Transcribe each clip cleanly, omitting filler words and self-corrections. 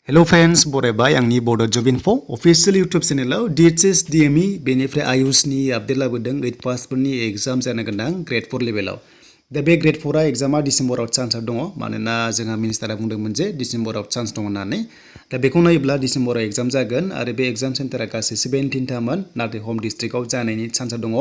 Hello friends, बरायबाय आंनि Bodo Job Info official YouTube channel DHS DME बेनिफ्राय Ayush नि update लाबोदों 8 पासफोरनि एग्जाम जानो गोनां ग्रेड 4 लेभेलाव दा बे ग्रेड 4 आ एग्जामा डिसेम्बराव चान्स दङ मानोना जोंहा मिनिस्टारा बुंदोंमोन जे डिसेम्बराव चान्स दङ होननानै दा बेखौ नायोब्ला डिसेम्बराव एग्जाम जागोन आरो बे एग्जाम सेन्टारा गासै 17 थामोन नाथाय होम डिस्ट्रिक्टआव जानायनि चान्स दङ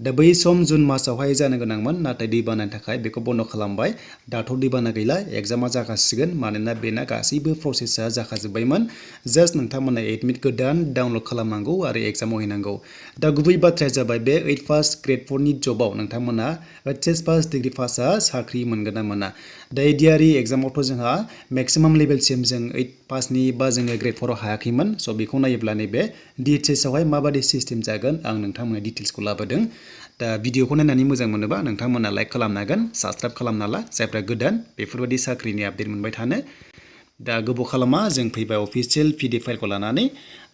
दा बै सम जुन मासावहाय जानो गोनांमोन नाथाय दैबानानि थाखाय बेखौ बन्द खालामबाय दाथ' दैबाना गैला एग्जामा जागासिगोन मानोना बेना गासैबो प्रसेसआ जाखाजोब्बायमोन जास्ट नोंथांमोना एडमिट गोदान डाउनलड खालामनांगौ आरो एग्जामाव हैनांगौ दा गुबै बाथ्राया जाबाय बे 8 पास ग्रेड 4 नि जबाव नोंथांमोना एचएस पास डिग्री पासआ साख्रि मोनगोन ना मोना दा एडिआरइ एग्जामावथ' जोंहा मेक्सिमाम लेभेलसिम जों 8 पासनि बा जोङो ग्रेड 4 आव हायाखैमोन स' बेखौ नायोब्ला नैबे DHS आवहाय माबादि सिस्टेम जागोन आं नोंथांमोननो डिटेल्सखौ लाबोदों दा भिडिअखौ नायनानै मोजां मोनोबा नोंथांमोना लाइक खालामनो हागोन साबस्क्राइब खालामना ला जायफ्रा गोदान बेफोरबायदि साख्रिनि आपडेट मोनबाय थानो दा गोबाव खालामा जों फैबाय अफिशियेल PDF फाइलखौ लानानै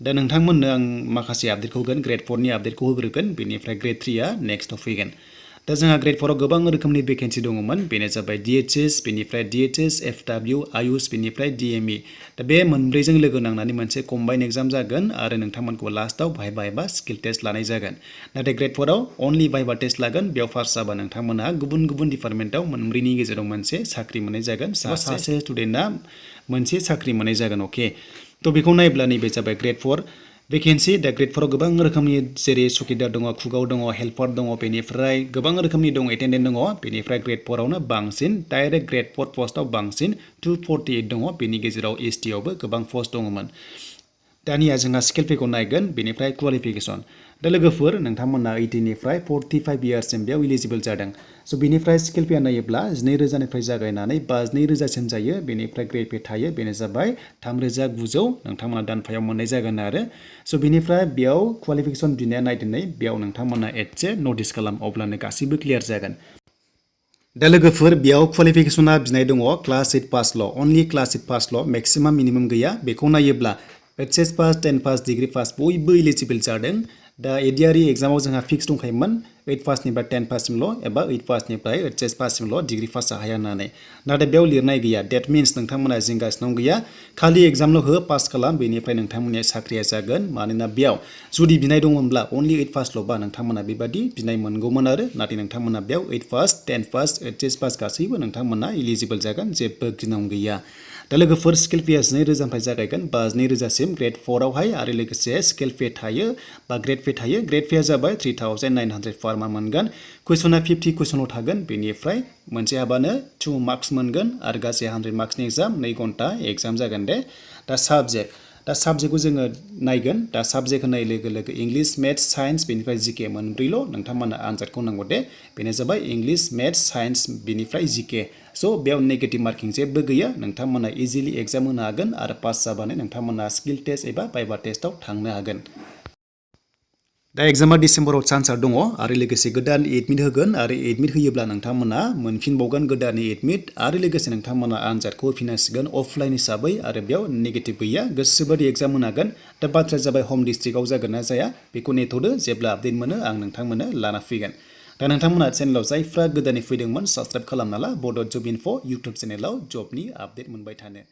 दा नोंथांमोननो आं माखासे आपडेटखौ होगोन ग्रेड 4 नि आपडेटखौ होग्रोगोन बेनिफ्राय ग्रेड 3 आ नेक्स्टआव फैगोन दा जोंहा ग्रेड 4 आव गोबां रोखोमनि भेकेन्सि दङमोन बेनो जाबाय DHS बेनिफ्राय DHSFW आयुष बेनिफ्राय DME दा बे मोनब्रैजों लोगो नांनानै मोनसे कम्बाइन एग्जाम जागोन आरो नोंथांमोनखौ लास्टआव भाइबा स्किल टेस्ट लानाय जागोन नाथाय ग्रेड 4 आव अनलि भाइबा टेस्ट लागोन बेयाव पास जाबा नोंथांमोनहा गुबुन गुबुन डिपार्टमेन्टआव मोनब्रैनि गेजेराव मोनसे साख्रि मोननाय जागोन सासे स्टुडेन्टआ मोनसे साख्रि मोननाय जागोन अके थ' बेखौ नायोब्ला नैबे जाबाय ग्रेड 4 भेकेन्सि दा ग्रेड 4 आव गोबां रोखोमनि जेरै सुकिदार दङ खुगाव दङ हेल्पार दङ बेनिफ्राय गोबां रोखोमनि दङ एटेन्डेन्ट दङ बेनिफ्राय ग्रेड 4 आवनो बांसिन डाइरेक्ट ग्रेड 4 पस्टआव बांसिन 248 दङ बेनि गेजेराव ST आवबो गोबां पस्ट दङमोन दानिया जोंहा स्केल पेखौ नायगोन बेनिफ्राय क्वालिफिकेसन दा लोगोफोर नोंथांमोना 18 निफ्राय 45 इयार्ससिम बेयाव इलिजिबल जादों स' बेनिफ्राय स्केल पेआ नायोब्ला 12,000 निफ्राय जागायनानै 52,000 सिम जायो बेनिफ्राय ग्रेड पे थायो बेनो जाबाय 3,900 नोंथांमोना दानफायाव मोननाय जागोन आरो स' बेनिफ्राय बेयाव क्वालिफिकेसन बिनाया नायदिनै बेयाव नोंथांमोना एसे नटिस खालाम अब्लानो गासैबो क्लियार जागोन दा लोगोफोर बेयाव क्वालिफिकेसना बिनाय दङ क्लास 8 पासल' अनलि क्लास 8 पासल' मेक्सिमाम मिनिमाम गैया बेखौ नायोब्ला HS pass 10 pass degree pass बयबो इलिजिबल जादों दा एडिआरइ एग्जामाव जोंहा फिक्स दंखायोमोन 8 पासनिफ्राय 10 पाससिमल' एबा 8 पासनिफ्राय एचएस पाससिमल' डिग्री पास जाहाया होननानै नाथाय बेयाव लिरनाय गैया डेट मिन्स नोंथांमोना जिंगासिनाव गैया खालि एग्जामल' हो पास खालाम बेनिफ्राय नोंथांमोननि साख्रिया जागोन मानोना बेयाव जुदि बिनाय दङमोनब्ला अनलि 8 पासल'बा नोंथांमोना बेबादि बिनाय मोनगौमोन आरो नाथाय नोंथांमोना बेयाव 8 पास 10 पास एचएस पास गासैबो नोंथांमोना इलिजिबल जागोन जेबो गिनांगौ गैया दा लोगोफोर स्केल पेआ 2,000 निफ्राय जागायगोन 2,000 सिम ग्रेड 4 आवहाय आरो लोगोसे स्केल पे थायो बा ग्रेड पे थायो ग्रेड पेआ जाबाय 3,900 पार मान्थ मोनगोन कुइसना 50 कुइसनल' थागोन बेनिफ्राय मोनसे हाबानो 2 मार्क्स मोनगोन आरो गासै 100 मार्क्सनि एग्जाम 2 घन्टा एग्जाम जागोन दे दा साबजेक्टखौ जोङो नायगोन दा साबजेक्ट होनाय लोगो लोगो इंलिश मेथ्स साइन्स बेनिफ्राय जीके मोनब्रैल' नोंथांमोना आनजादखौ नांगौ दे बेनो जाबाय इंलिश मेथ्स साइन्स बेनिफ्राय जीके स' बेयाव नेगेटिभ मार्किं जेबो गैया नोंथांमोना इजिलि एग्जाम होनो हागोन आरो पास जाबानो नोंथांमोना स्किल टेस्ट एबा भाइबा टेस्टआव थांनो हागोन दा एग्जामा डिसेम्बराव चान्सआ दङ आरो लोगोसे गोदान एडमिट होगोन आरो एडमिट होयोब्ला नोंथांमोना मोनफिनबावगोन गोदान एडमिट आरो लोगोसे नोंथांमोना आनजादखौ होफिननांसिगोन अफलाइन हिसाबै आरो बेयाव नेगेटिभ गैया गोसोबादि एग्जाम होनो हागोन दा बाथ्राया जाबाय होम डिस्ट्रिक्टआव जागोन ना जाया बेखौ नेथ'दो जेब्ला आपडेट मोनो आं नोंथांमोननो लाना फैगोन दा नोंथांमोना चेनेलाव जायफ्रा गोदानै फैदोंमोन साबस्क्राइब खालामना ला बड' जब इनफो इउटुब चेनेलाव जबनि आपडेट मोनबाय थानो